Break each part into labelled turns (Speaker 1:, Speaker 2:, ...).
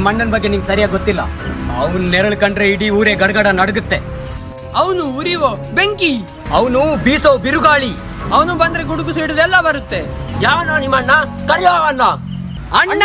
Speaker 1: ನಮ್ಮ ಅಣ್ಣನ ಬಗ್ಗೆ ನಿಂಗೆ ಸರಿಯಾಗಿ ಗೊತ್ತಿಲ್ಲ. ಅವನು ನೆರಳು ಕಂಡ್ರೆ ಇಡೀ ಊರೇ ಗಡಗಡ ನಡುಗುತ್ತೆ.
Speaker 2: ಅವನು ಉರಿಯೋ ಬೆಂಕಿ,
Speaker 1: ಅವನು ಬೀಸೋ ಬಿರುಗಾಳಿ,
Speaker 2: ಅವನು ಬಂದ್ರೆ ಗುಡುಗು ಸಿಡಿದೆಲ್ಲ ಬರುತ್ತೆ.
Speaker 3: ಯಾವನೋ ನಿಮ್ಮಣ್ಣ? ಕರೆಯೋ ಅಣ್ಣ.
Speaker 1: ಅಣ್ಣ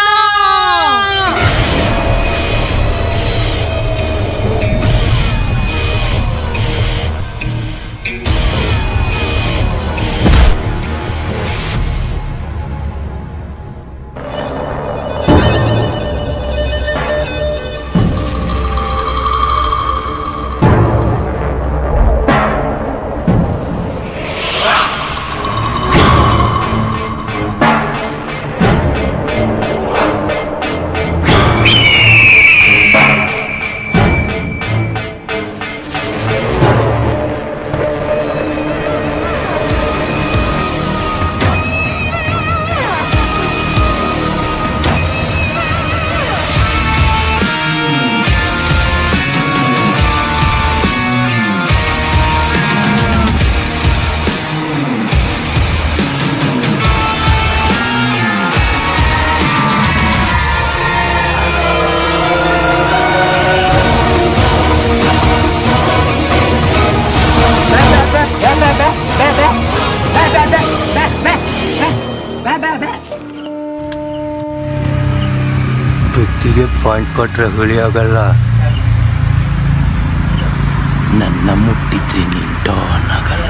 Speaker 4: ಬೆಕ್ಕಿಗೆ ಪಾಯಿಂಟ್ ಕೊಟ್ರೆ ಹುಳಿ ಆಗಲ್ಲ. ನನ್ನ ಮುಟ್ಟಿದ್ರೆ ನೀನ್ ಡಾನ್ ಆಗಲ್ಲ.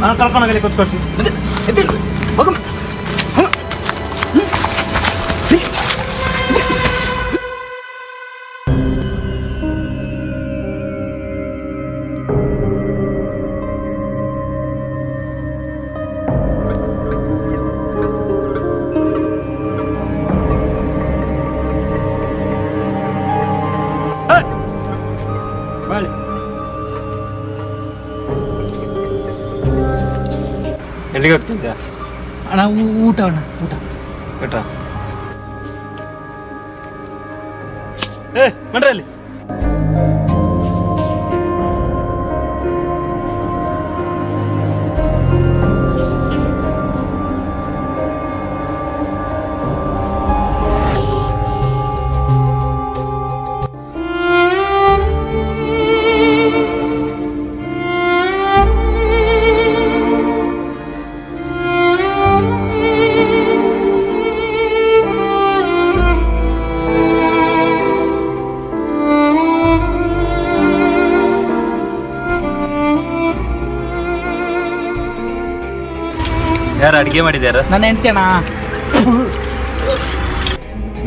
Speaker 5: ನಾನು ಕಲ್ಪನಾಗಲಿ ಕೂತ್ಕೊಳ್ತೀನಿ. ಎಲ್ಲಿಗೆ ಹೋಗ್ತಿದ್ಯಾ
Speaker 2: ಅಣ್ಣ? ಊಟ ಅಣ್ಣ, ಊಟ
Speaker 5: ಊಟ. ಮಾಡ್ರಿ ಅಲ್ಲಿ. ಯಾರು ಅಡಿಗೆ ಮಾಡಿದ್ಯಾರ?
Speaker 2: ನನ್ನ ಹೆಂಡತಿ ಅಣ್ಣ.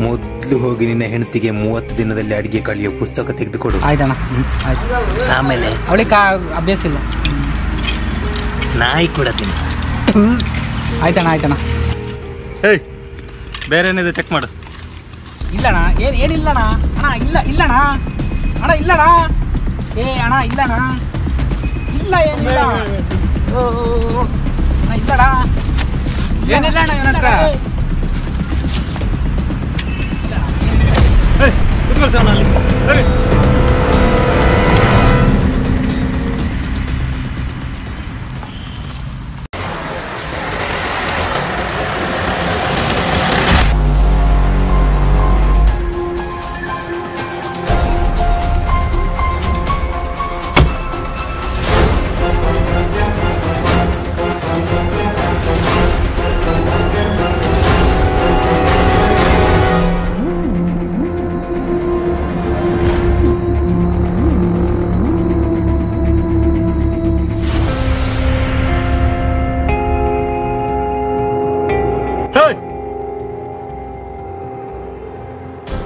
Speaker 4: ಮೊದ್ಲು ಹೋಗಿ ನಿನ್ನ ಹೆಂಡತಿಗೆ 30 ದಿನದಲ್ಲಿ ಅಡಿಗೆ ಕಲಿಯೋ ಪುಸ್ತಕ ತೆಗೆದುಕೊಡು.
Speaker 2: ಆಯ್ತಣ್ಣ.
Speaker 4: ಆಮೇಲೆ
Speaker 2: ಅವಳಿಗೆ ಅಭ್ಯಾಸ ಇಲ್ಲ.
Speaker 4: ನಾಯಿ ಕೂಡ ತಿನ್ನ.
Speaker 2: ಆಯ್ತಣ್ಣ ಆಯ್ತಣ್ಣ.
Speaker 5: ಏಯ್, ಬೇರೆ ಏನಿದೆ ಚೆಕ್ ಮಾಡು.
Speaker 2: ಇಲ್ಲಣ್ಣ, ಏನಿಲ್ಲಣ್ಣ. ಅಣ್ಣ ಇಲ್ಲಣ್ಣ. ಅಣ್ಣ ಇಲ್ಲಣ್ಣ. ಅಣ್ಣ ಇಲ್ಲಣ್ಣ. ಇಲ್ಲ ಏನಿಲ್ಲ. ಇಲ್ಲಣ್ಣ, ಏನಿಲ್ಲ ಅಣ್ಣ ಇವನ ಹತ್ರ.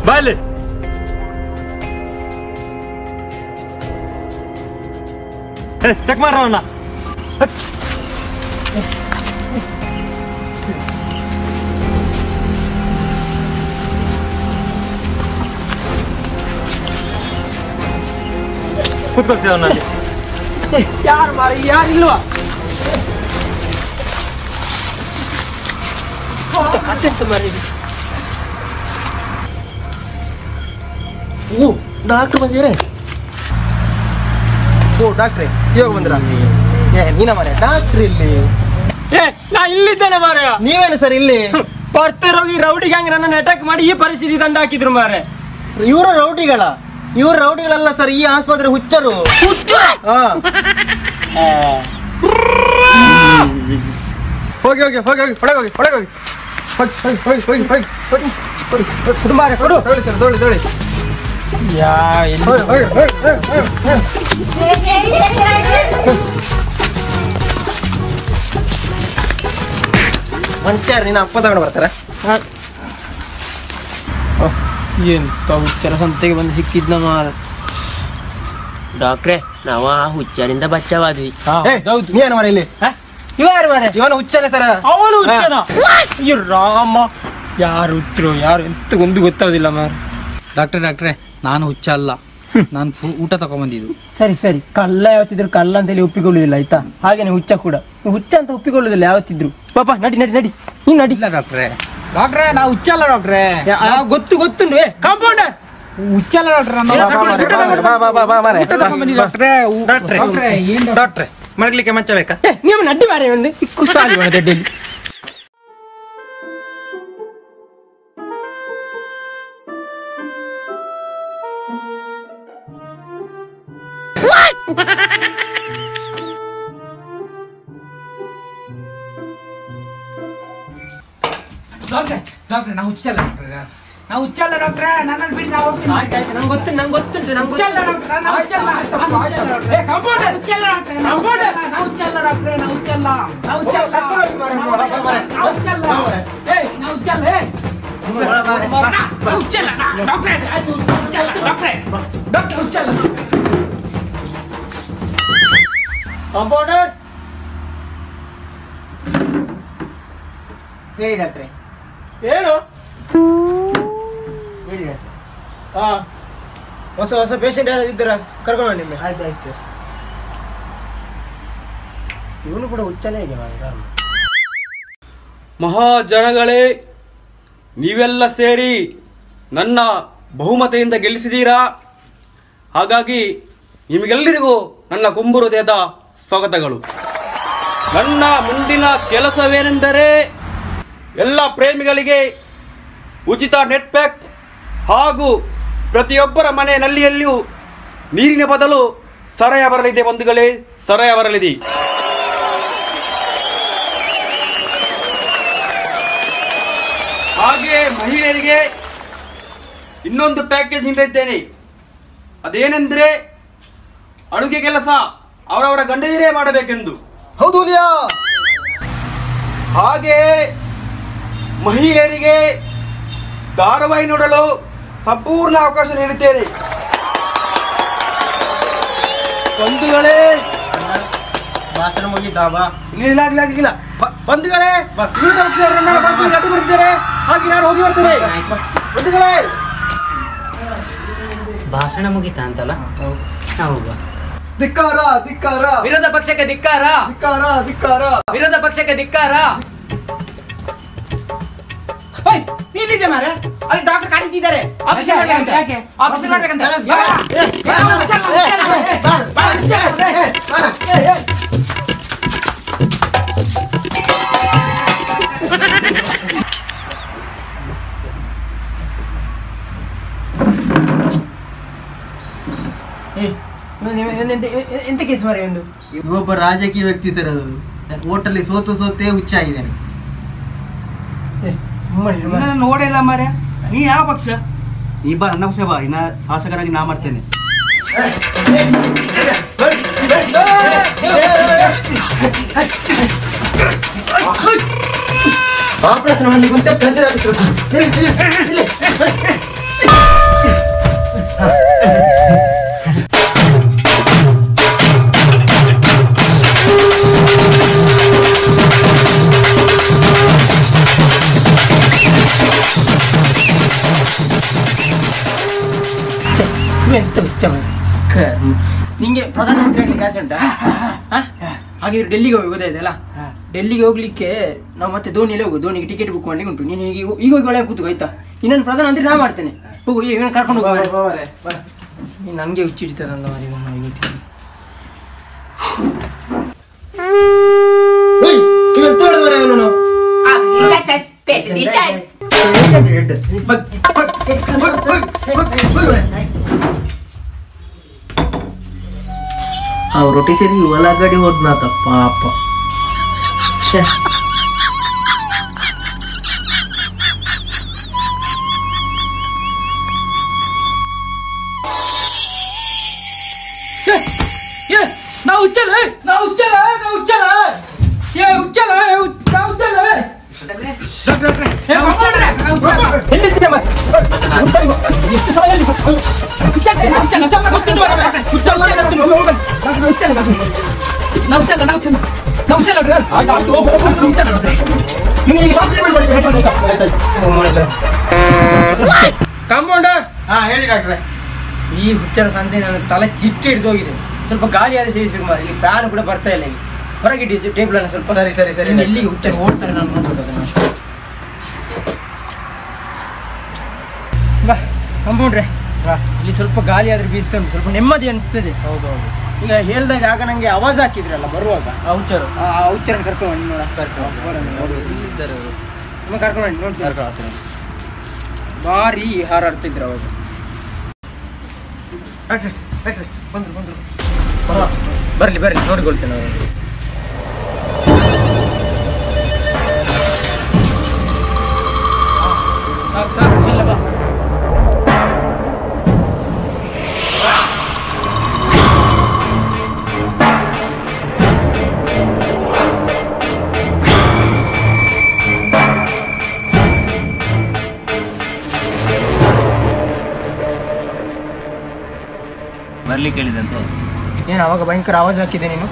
Speaker 5: ಬಾಯ್ಲಿ. ಚೆಕ್ ಮಾಡ್ರವನ್ನ. ಕೂತ್ಕೊಳ್ಸಿ ಅವನಲ್ಲಿ.
Speaker 2: ಯಾರು ಮಾರಿ ಯಾರಿಲ್ವಾ? ಕತ್ತೆತ್ತು ಮಾರಿ. ಓ, ಡಾಕ್ಟರ್ ಬಂದಿರೆ. ಓ ಡಾಕ್ಟ್ರೆ ಇವಾಗ ಬಂದ್ರ ನೀನ ಮಾರ್ರೆ ಡಾಕ್ಟ್ರ್ ಇಲ್ಲಿ
Speaker 3: ನಾ ಇಲ್ಲಿದ್ದೇನೆ ಮಾರಾಯ.
Speaker 2: ನೀವೇನು ಸರ್ ಇಲ್ಲಿ
Speaker 3: ಬರ್ತಿರೋಗಿ ರೌಡಿ ಗ್ಯಾಂಗ್ ನನ್ನ ಅಟ್ಯಾಕ್ ಮಾಡಿ ಈ ಪರಿಸ್ಥಿತಿ ತಂದು ಹಾಕಿದ್ರು ಮಾರೆ.
Speaker 2: ಇವರು ರೌಡಿಗಳಲ್ಲ ಸರ್, ಈ ಆಸ್ಪತ್ರೆ ಹುಚ್ಚರು. ಹಾ ಹೋಗಿ ಹೋಗಿ ಹೋಗಿ ಹೋಗಿ ಒಳಗೆ ಹೋಗಿ ಒಳಗೆ ಹೋಗಿ ಹೋಗಿ ಹೋಗಿ ಹೋಗಿ ಹೋಗಿ ಹೋಗಿ ಕೊಡು ಮಾರ್ರೆ, ಕೊಡು. ತೊಳಿ ಸರ್, ತೊಳಿ ತೊಳಿ. ಮಂಚಾರ ನಿನ್ನ ಅಪ್ಪ ತಗೊಂಡು ಬರ್ತಾರ.
Speaker 3: ಎಂತ ಹುಚ್ಚರ ಸಂತೆಗೆ ಬಂದು ಸಿಕ್ಕಿದ್ನ ಮಾರ. ಡಾಕ್ಟ್ರೆ ನಾವ ಹುಚ್ಚರಿಂದ ಬಚ್ಚವಾದ್ವಿ.
Speaker 2: ನೀನು ಮಾರ ಇಲ್ಲಿ
Speaker 3: ಇವ್ಯಾರು ಮಾರೆ?
Speaker 2: ಇವನು ಹುಚ್ಚನೆ ಸರ.
Speaker 3: ಅವನು ಹುಚ್ಚನ? ಅಯ್ಯೋ ರಾಮ, ಯಾರು ಹುಚ್ಚರು ಯಾರು ಎಂತ ಒಂದು ಗೊತ್ತಾಗೋದಿಲ್ಲ ಮಾರ.
Speaker 6: ಡಾಕ್ಟ್ರೆ ನಾನು ಹುಚ್ಚ ಅಲ್ಲ, ನಾನು ಊಟ ತಗೊಂಬಂದಿದ್ದು.
Speaker 3: ಸರಿ ಸರಿ, ಕಲ್ಲ ಯಾವತ್ತಿದ್ರು ಕಲ್ಲ ಅಂತೇಳಿ ಒಪ್ಪಿಕೊಳ್ಳುದಿಲ್ಲ ಆಯ್ತಾ? ಹಾಗೇನೆ ಹುಚ್ಚ ಕೂಡ ಹುಚ್ಚ ಅಂತ ಒಪ್ಪಿಕೊಳ್ಳುದಿಲ್ಲ ಯಾವತ್ತಿದ್ರು. ಪಾಪ ನಡಿ ನಡಿ ನಡಿ, ನೀನ್ ನಡಿ.
Speaker 6: ಇಲ್ಲ ಡಾಕ್ಟ್ರೆ ನಾವು ಹುಚ್ಚ ಅಲ್ಲ ಡಾಕ್ಟ್ರೆ.
Speaker 3: ಗೊತ್ತು ಗೊತ್ತುಂಡು ಕಾಂಪೌಂಡರ್
Speaker 6: ಹುಚ್ಚ ಅಲ್ಲ
Speaker 2: ಡಾಕ್ಟ್ರೆ ಮಲಗಲಿಕ್ಕೆ ಮಂಚ ಬೇಕಾ?
Speaker 3: ನೀವು ನಡ್ಡಿ ಮಾರೆ ಒಂದು ಕುಸಾಲಿ ದಡ್ಡಲ್ಲಿ.
Speaker 6: ಡಾಕ್ಟ್ರೆ ನಾವು ಹುಚ್ಚಲ್ಲ ಡಾಕ್ಟ್ರೆ, ನನ್ನನ್ನು ಬಿಡಿ ನಾವು ಹೋಗ್ತೀನಿ.
Speaker 3: ಆಯ್ತಾಯ್ತು, ನಂಗೆ ಗೊತ್ತುಂಟು ಕಾಂಪೌಂಡರ್.
Speaker 2: ಹೇಳಿ ಡಾಕ್ಟ್ರೆ.
Speaker 3: ಏನು ಹಾ, ಹೊಸ ಹೊಸ ಪೇಷಂಟ್ ಯಾರು ಇದ್ದಾರ ಕರ್ಕೊಂಡು ನಿಮ್ಮೆ.
Speaker 2: ಆಯ್ತು ಆಯ್ತು ಸರ್.
Speaker 3: ಇವನು ಕೂಡ ಹುಚ್ಚನೇ ಇದೆ ಮಾರ.
Speaker 1: ಮಹಾಜನಗಳೇ, ನೀವೆಲ್ಲ ಸೇರಿ ನನ್ನ ಬಹುಮತದಿಂದ ಗೆಲ್ಲಿಸಿದ್ದೀರಾ. ಹಾಗಾಗಿ ನಿಮಗೆಲ್ಲರಿಗೂ ನನ್ನ ತುಂಬು ಹೃದಯದ ಸ್ವಾಗತಗಳು. ನನ್ನ ಮುಂದಿನ ಕೆಲಸವೇನೆಂದರೆ ಎಲ್ಲ ಪ್ರೇಮಿಗಳಿಗೆ ಉಚಿತ ನೆಟ್ ಪ್ಯಾಕ್ ಹಾಗೂ ಪ್ರತಿಯೊಬ್ಬರ ಮನೆ ನಲ್ಲಿಯಲ್ಲಿಯೂ ನೀರಿನ ಬದಲು ಸರಾಯ ಬರಲಿದೆ ಬಂಧುಗಳೇ, ಸರಾಯ ಬರಲಿದೆ. ಹಾಗೆ ಮಹಿಳೆಯರಿಗೆ ಇನ್ನೊಂದು ಪ್ಯಾಕೇಜ್ ನೀಡಿದ್ದೇನೆ. ಅದೇನೆಂದರೆ ಅಡುಗೆ ಕೆಲಸ ಅವರವರ ಗಂಡದಿರೇ ಮಾಡಬೇಕೆಂದು.
Speaker 2: ಹೌದು ಲಿಯಾ.
Speaker 1: ಹಾಗೆ ಮಹಿಳೆಯರಿಗೆ ಧಾರಾವಾಹಿ ನೋಡಲು ಸಂಪೂರ್ಣ ಅವಕಾಶ ನೀಡುತ್ತೇನೆ. ಬಂಧುಗಳೇ,
Speaker 2: ಭಾಷಣ ಮುಗಿತಾವಾ?
Speaker 1: ಇಲ್ಲ ಬಂಧುಗಳೇ, ವಿವಿಧ ಪಕ್ಷದವರು ನನ್ನ ಭಾಷಣಕ್ಕೆ ಅಡ್ಡಿ ಬರ್ತಿದ್ದಾರೆ. ಹಾಗೆ ನಾನು ಹೋಗಿ ಬರ್ತೇನೆ. ಬಂಧುಗಳೇ,
Speaker 6: ಭಾಷಣ ಮುಗಿತಾ ಅಂತಲ್ಲ? ಹೌದಾ?
Speaker 2: ಧಿಕ್ಕಾರ ಧಿಕ್ಕಾರ,
Speaker 6: ವಿರೋಧ ಪಕ್ಷಕ್ಕೆ ಧಿಕ್ಕಾರ,
Speaker 2: ಧಿಕ್ಕಾರ ಧಿಕ್ಕಾರ,
Speaker 6: ವಿರೋಧ ಪಕ್ಷಕ್ಕೆ ಧಿಕ್ಕಾರ.
Speaker 3: ನೀನಿದೆ ಮಾರ, ಅಲ್ಲಿ ಡಾಕ್ಟರ್ ಕರೀತಿದ್ದಾರೆ. ಆಪರೇಷನ್ ಮಾಡ್ಬೇಕಂತ. ಎಂತ ಕೇಸ್ ಮಾರ ಒಂದು?
Speaker 2: ಇವೊಬ್ಬ ರಾಜಕೀಯ ವ್ಯಕ್ತಿ ಸರ್. ಓಟಲ್ಲಿ ಸೋತೇ ಹುಚ್ಚಾಗಿದ್ದಾನೆ.
Speaker 1: ನೋಡೇ ಇಲ್ಲ ಮಾರ್ಯ. ನೀ ಯಾವ ಪಕ್ಷ? ನೀ ಬಾ, ನನ್ನ ಪಕ್ಷ ಬಾ. ಇನ್ನ ಶಾಸಕರಾಗಿ ನಾ ಮಾಡ್ತೇನೆ.
Speaker 2: ಆಪರೇಷನ್ ಮಾಡ್ಲಿಕ್ಕೆ
Speaker 3: ಎಂತ ಹುಚ್ಚ ನಿಂಗೆ ಪ್ರಧಾನಮಂತ್ರಿ ಆಗ್ಲಿಕ್ಕೆ ಆಸೆ ಉಂಟಾ? ಹಾಗಿದ್ರೆ ಡೆಲ್ಲಿಗೆ ಹೋಗಿ ಗೊತ್ತಾಯ್ತಲ್ಲ. ಡೆಲ್ಲಿಗೆ ಹೋಗ್ಲಿಕ್ಕೆ ನಾವು ಮತ್ತೆ ಧೋನಿಯಲ್ಲೇ ಹೋಗು. ಧೋನಿಗೆ ಟಿಕೆಟ್ ಬುಕ್ ಮಾಡ್ಲಿಕ್ಕೆ ಉಂಟು. ನೀನು ಈಗ ಹೋಗಿ ಒಳಗೆ ಕೂತು ಆಯ್ತಾ? ಇನ್ನೊಂದು ಪ್ರಧಾನಮಂತ್ರಿ ನಾ ಮಾಡ್ತೇನೆ. ಹೋಗು, ಇವನು ಕರ್ಕೊಂಡು ಹೋಗುವ. ನೀನು ನಂಗೆ ಹುಚ್ಚಿಡ್ತಾರಲ್ಲ.
Speaker 1: ಹೆಡ್ ರೊಟ್ಟಿ ಸೇರಿ ಒಳಗಡೆ ಹೋದ್ನಾತ ಪಾಪ.
Speaker 3: ನಾವು ಉಚ್ಚಲ್ಲ ಕಾಂಪೌಂಡರ್.
Speaker 1: ಹೇಳಿ ಡಾಕ್ಟ್ರೆ.
Speaker 3: ಈ ಹುಚ್ಚರ ಸಂತೆ ನನ್ನ ತಲೆ ಚಿಟ್ಟಿ ಹಿಡಿದೋಗಿದೆ. ಸ್ವಲ್ಪ ಗಾಳಿ ಆದ ಸೇರಿಸಿ ಮಾರ. ಇಲ್ಲಿ ಫ್ಯಾನ್ ಕೂಡ ಬರ್ತಾ ಇಲ್ಲ. ಇಲ್ಲಿ ಹೊರಗಿಡಿ ಟೇಬಲ್ ಅನ್ನ ಸ್ವಲ್ಪ.
Speaker 1: ಸರಿ
Speaker 3: ಎಲ್ಲಿಗೆ ಹುಚ್ಚರು ಓಡ್ತಾರೆ ನಾನು ನೋಡ್ಬೇಕು. ಬಾ ಕಾಂಪೌಂಡ್ರೆ, ಇಲ್ಲಿ ಸ್ವಲ್ಪ ಗಾಳಿ ಆದ್ರೆ ಬೀಸ್ತಾ ಉಂಟು, ಸ್ವಲ್ಪ ನೆಮ್ಮದಿ ಅನಿಸ್ತದೆ.
Speaker 1: ಹೌದೌದು.
Speaker 3: ಈಗ ಹೇಳ್ದಾಗ ಆಗ ನಂಗೆ ಆವಾಜ್ ಹಾಕಿದ್ರಲ್ಲ ಬರುವಾಗ,
Speaker 1: ಹುಚ್ಚರು
Speaker 3: ಆ ಹುಚ್ಚರನ್ನು ಕರ್ಕೊಂಡು ಬನ್ನಿ ನೋಡ. ಕರ್ಕೊಂಡು ಬನ್ನಿ ನೋಡ್ತೀನಿ. ಭಾರಿ ಹಾರಾಡ್ತಿದ್ರು ಅವಾಗ. ಬರ್ಲಿ ನೋಡಿಕೊಳ್ತೇನೆ ಅವರು. ಸಾಕು ಇಲ್ಲ ಬಾ.
Speaker 5: ಬರ್ಲಿಕ್ಕೆ ಹೇಳಿದಂತೆ.
Speaker 3: ಏನು ಅವಾಗ ಭಯಂಕರ ಆವಾಜ್ ಹಾಕಿದೆ ನೀನು?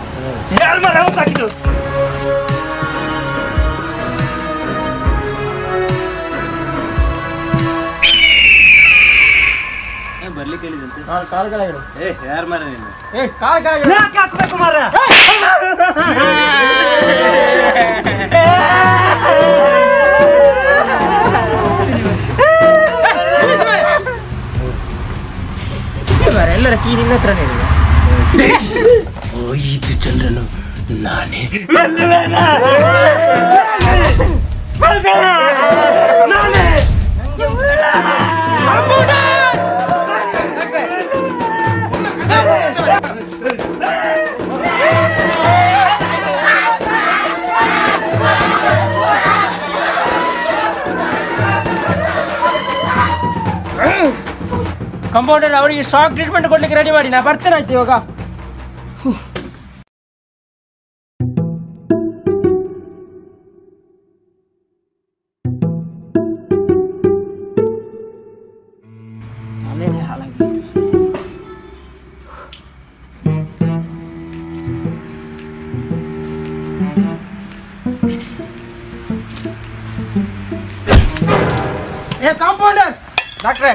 Speaker 5: ಬರ್ಲಿಕ್ಕೆ ಹೇಳಿದಂತೆ.
Speaker 3: ಕಾಲ್ಗಳಾಗಿರು.
Speaker 5: ಯಾರು ಮಾರ ನೀನು?
Speaker 3: ಕಾಲ್ಗಳಾಗಿರು. ಎಲ್ಲರ ಕೀ ನಿನ್ನ ಹತ್ರನೇ ಇದೆ.
Speaker 1: ಇದು ಚಂದ್ರನು ನಾನೇ.
Speaker 3: ಕಂಪೌಂಡರ್ ಅವರಿಗೆ ಶಾಕ್ ಟ್ರೀಟ್ಮೆಂಟ್ ಕೊಡ್ಲಿಕ್ಕೆ ರೆಡಿ ಮಾಡಿ, ನಾ ಬರ್ತೇನೆ ಆಯ್ತು ಇವಾಗ. ಕಾಂಪೌಂಡರ್
Speaker 1: ಡಾಕ್ಟ್ರೆ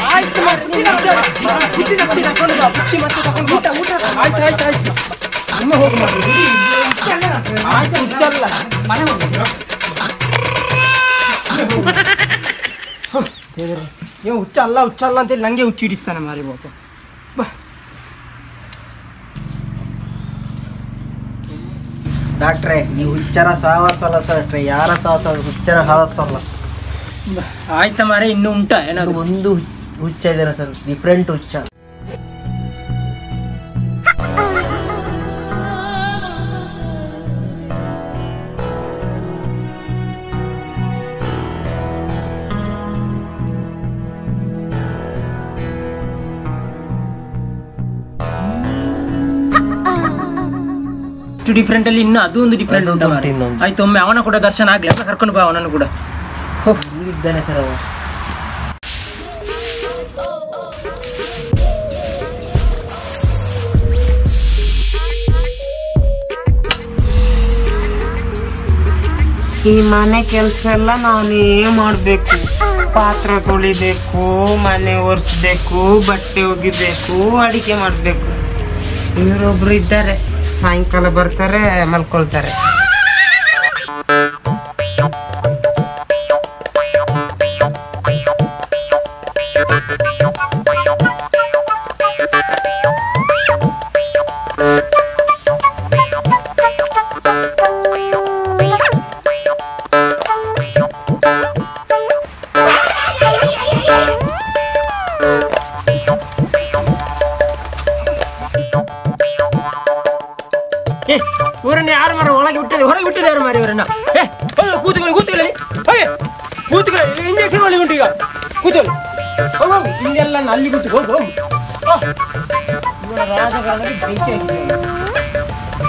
Speaker 3: ಆಯ್ತು ಹುಚ್ಚ ಅಲ್ಲ ಅಂತೇಳಿ ನಂಗೆ ಹುಚ್ಚು ಹಿಡಿಸ್ತಾನೆ ಮಾರಿ ಬಾಪ.
Speaker 1: ಡಾಕ್ಟ್ರೆ ಈ ಹುಚ್ಚರ ಸಾಹಸಲ್ಲ ಡಾಕ್ಟ್ರೆ, ಯಾರ ಸಾಹಸ ಹುಚ್ಚರ ಸಾಹಸಲ್ಲ.
Speaker 3: ಆಯ್ತಾ ಮಾರೆ, ಇನ್ನು ಉಂಟಾ ಏನಾದ್ರು?
Speaker 1: ಒಂದು ಹುಚ್ಚ ಇದಾರೆ ಸರ್, ಡಿಫ್ರೆಂಟ್ ಹುಚ್ಚ.
Speaker 3: ಡಿಫ್ರೆಂಟ್ ಅಲ್ಲಿ ಇನ್ನು ಅದು ಒಂದು ಡಿಫ್ರೆಂಟ್ ಉಂಟು. ಆಯ್ತು, ಒಮ್ಮೆ ಅವನ ಕೂಡ ದರ್ಶನ ಆಗ್ಲಿ, ಕರ್ಕೊಂಡು ಬಾ ಅವನನ್ನು ಕೂಡ.
Speaker 1: ಇದ್ದಾನೆ ಸರ್ ಅವ.
Speaker 7: ಈ ಮನೆ ಕೆಲಸ ಎಲ್ಲ ನಾನೇ ಮಾಡಬೇಕು. ಪಾತ್ರೆ ತೊಳಿಬೇಕು, ಮನೆ ಒರೆಸ್ಬೇಕು, ಬಟ್ಟೆ ಒಗಿಬೇಕು, ಅಡಿಗೆ ಮಾಡಬೇಕು. ಇವರೊಬ್ರು ಇದ್ದಾರೆ, ಸಾಯಂಕಾಲ ಬರ್ತಾರೆ, ಮಲ್ಕೊಳ್ತಾರೆ.
Speaker 3: ಅಣ್ಣ ಕೂತ್ಕೊಳ್ಳಿ ಹಾಗೆ ಕೂತ್ಕೊಳ್ಳಿ ಇಂಜೆಕ್ಷನ್ ಮಾಡಿ ಉಂಟು ಈಗ ಕೂತ್ಕೊಳ್ಳಿ ಹೋಗು ಹಿಂದೆಲ್ಲ ಅಲ್ಲಿ ಕೂತು ಹೋಗು ರಾಜಕಾರಣಕ್ಕೆ ಬೆಂಕಿ ಆಗಿದೆ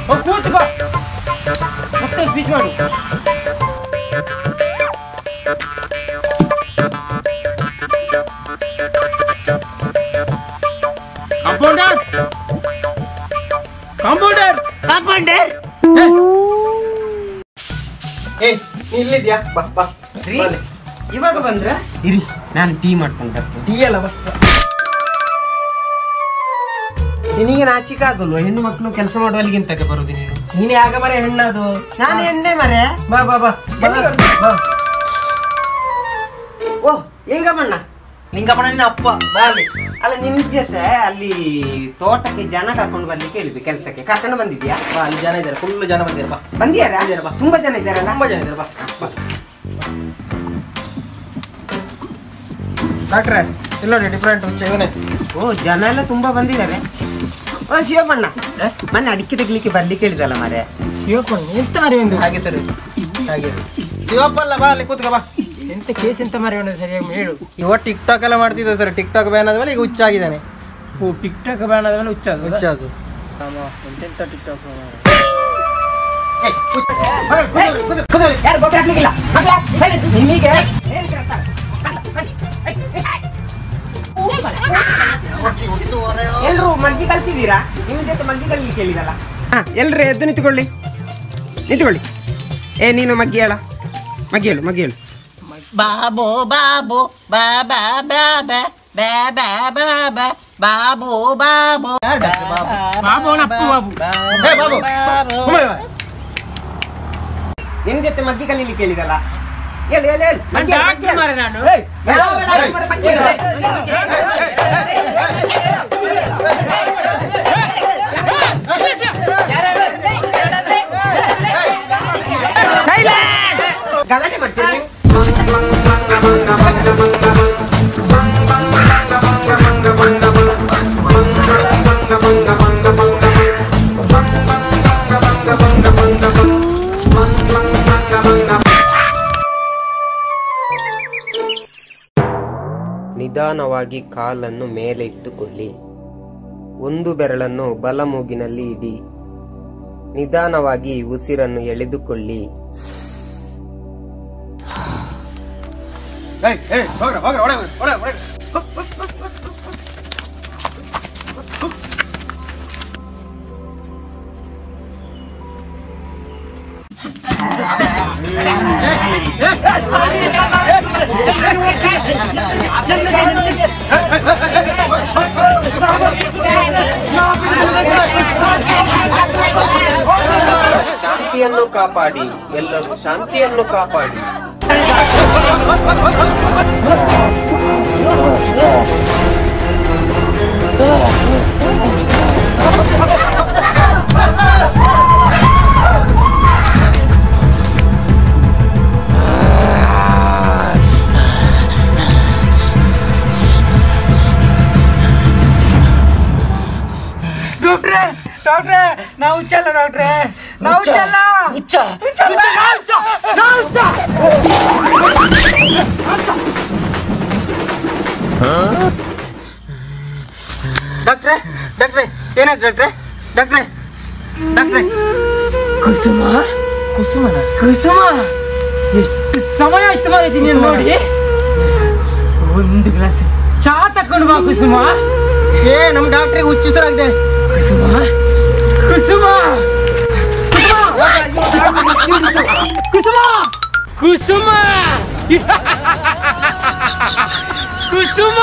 Speaker 3: ಹೋಗಿ ಕೂತ್ಕೋ ಮತ್ತೆ ಸ್ಪೀಚ್ ಮಾಡು ಕಾಂಪೌಂಡರ್
Speaker 7: ಏ ನೀ ಇಲ್ಲಿದ್ಯಾ ಬಾ ಬಾ ಇವಾಗ ಬಂದ್ರ ಇರಿ ನಾನು ಟೀ ಮಾಡ್ಕೊಂಡು ಬರ್ತೀನಿ ಟೀ ಅಲ್ಲ ಬಾ ನಿನಗೆ ನಾಚಿಕೆ ಆಗಲ್ವಾ ಹೆಣ್ಣು ಮಕ್ಕಳು ಕೆಲಸ ಮಾಡುವಲ್ಲಿಗಿಂತ ಬರುದು ನೀನು ಆಗ ಮರೆ ಹೆಣ್ಣದು ನಾನು ಹೆಣ್ಣೆ ಮರೆ ಬಾ ಬಾ ಬಾ ಬಾ ಓ ಹೆಂಗಮ್ಮಣ್ಣ ಲಿಂಗಮ್ಮಣ್ಣ ನಿನ್ನ ಅಪ್ಪ ಬಾಲಿ ಅಲ್ಲ ನಿನ್ನ ಜೊತೆ ಅಲ್ಲಿ ತೋಟಕ್ಕೆ ಜನ ಕರ್ಕೊಂಡು ಬರ್ಲಿಕ್ಕೆ ಹೇಳಿದ್ವಿ ಕೆಲಸಕ್ಕೆ ಕರ್ಕೊಂಡು ಬಂದಿದ್ಯಾ
Speaker 1: ಬಾ ಅಲ್ಲಿ ಜನ ಇದ್ದಾರೆ ಫುಲ್ ಜನ ಬಂದಿದ್ದಾರೆ ಬಾ
Speaker 7: ಬಂದಿಯಾರ ಬಾ ತುಂಬಾ ಜನ ಇದ್ದಾರಲ್ಲ
Speaker 1: ತುಂಬಾ ಜನ ಇದ್ದಾರೆ ಬಾ ಡಾಕ್ಟ್ರೆ ಇಲ್ಲ ನೋಡಿ ಡಿಫ್ರೆಂಟ್ ಇವನೇ
Speaker 7: ಓ ಜನ ಎಲ್ಲ ತುಂಬಾ ಬಂದಿದ್ದಾರೆ ಓ ಶಿವಪ್ಪಣ್ಣ ಮೊನ್ನೆ ಅಡಿಕೆ ತೆಗ್ಲಿಕ್ಕೆ ಬರ್ಲಿಕ್ಕೆ ಹೇಳಿದಲ್ಲ ಮಾರೆ
Speaker 3: ಶಿವಪ್ಪಣ್ಣ ಎಂತ ಮಾರಿ
Speaker 1: ಹಾಗೆ ಸರಿ ಹಾಗೆ ಶಿವಪ್ಪ ಅಲ್ಲ ಬಾ ಅಲ್ಲಿ ಕೂತ್ಕ ಬಾ
Speaker 3: ಎಂತ ಕೇಸ್ ಎಂತ ಮಾರಿ ಸರಿಯಾಗಿ ಹೇಳು
Speaker 1: ಇವ ಟಿಕ್ ಟಾಕ್ ಎಲ್ಲ ಮಾಡ್ತಿದ್ದ ಸರ್ ಟಿಕ್ ಟಾಕ್ ಬ್ಯಾನ್ ಆದ್ಮೇಲೆ ಈಗ ಹುಚ್ಚಾಗಿದ್ದಾನೆ
Speaker 3: ಓ ಟಿಕ್ ಟಾಕ್ ಬ್ಯಾನ್ ಆದ್ಮೇಲೆ
Speaker 1: ಹುಚ್ಚಾದು
Speaker 3: ಎಂತೆಂತ ಟಿಕ್ ಟಾಕ್
Speaker 7: ನಿಮಗೆ ಎಲ್ರು ಮಗ್ಗಿ ಕಲ್ತಿದ್ದೀರಾ ನಿಮ್ಮ ಜೊತೆ ಮಗ್ಗಿ ಕಲಿಲಿಕ್ಕೆ ಹೇಳಿದಲ್ಲ ಎಲ್ರು ಎದ್ದು ನಿಂತ್ಕೊಳ್ಳಿ ಏ ನೀನು ಮಗ್ಗಿ ಹೇಳ ಮಗ್ಗಿ ಹೇಳು ಬಾಬೋ ಬಾಬೋ ಬಾಬಾ ಬಾಬಾ ಬಾಬಾ ಬಾಬಾ ಬಾಬೋ ಬಾಬೋ ನಿನ್ ಜೊತೆ ಮಗ್ಗಿ ಕಲೀಲಿಕ್ಕೆ ಹೇಳಿದಲ್ಲ ಗಲಾಟೆ ಮಾಡ್ತೀನಿ ನಿಧಾನವಾಗಿ ಕಾಲನ್ನು ಮೇಲೆ ಇಟ್ಟುಕೊಳ್ಳಿ. ಒಂದು ಬೆರಳನ್ನು ಬಲ ಮೂಗಿನಲ್ಲಿ ಇಡಿ. ನಿಧಾನವಾಗಿ ಉಸಿರನ್ನು ಎಳೆದುಕೊಳ್ಳಿ. ಶಾಂತಿಯನ್ನು ಕಾಪಾಡಿ, ಎಲ್ಲರೂ ಶಾಂತಿಯನ್ನು ಕಾಪಾಡಿ.
Speaker 1: ಡಾಕ್ಟ್ರೆ ನಾವು ಹುಚ್ಚಲ್ಲ ಡಾಕ್ಟ್ರೆ, ನಾವು ಹುಚ್ಚಲ್ಲ. ಡಾಕ್ಟ್ರೆ ಡಾಕ್ಟ್ರೆ ಏನಾಯ್ತು ಡಾಕ್ಟ್ರೆ? ಡಾಕ್ಟ್ರೆ ಡಾಕ್ಟ್ರೆ
Speaker 3: ಕುಸುಮ ಕುಸುಮನ ಕುಸುಮ ಎಷ್ಟು ಸಮಯ ಆಯ್ತು ಮಾಡಿದ್ದೀನಿ ನೋಡಿ. ಒಂದು ಗ್ಲಾಸ್ ಚಾ ತಕೊಂಡು ಬಾ ಕುಸುಮ.
Speaker 1: ನಮ್ ಡಾಕ್ಟ್ರಿಗೆ ಹುಚ್ಚುಸರಾಗಿದೆ.
Speaker 3: ಕುಸುಮ ಕುಸುಮ ಕುಸುಮ ಕುಸುಮ ಕುಸುಮ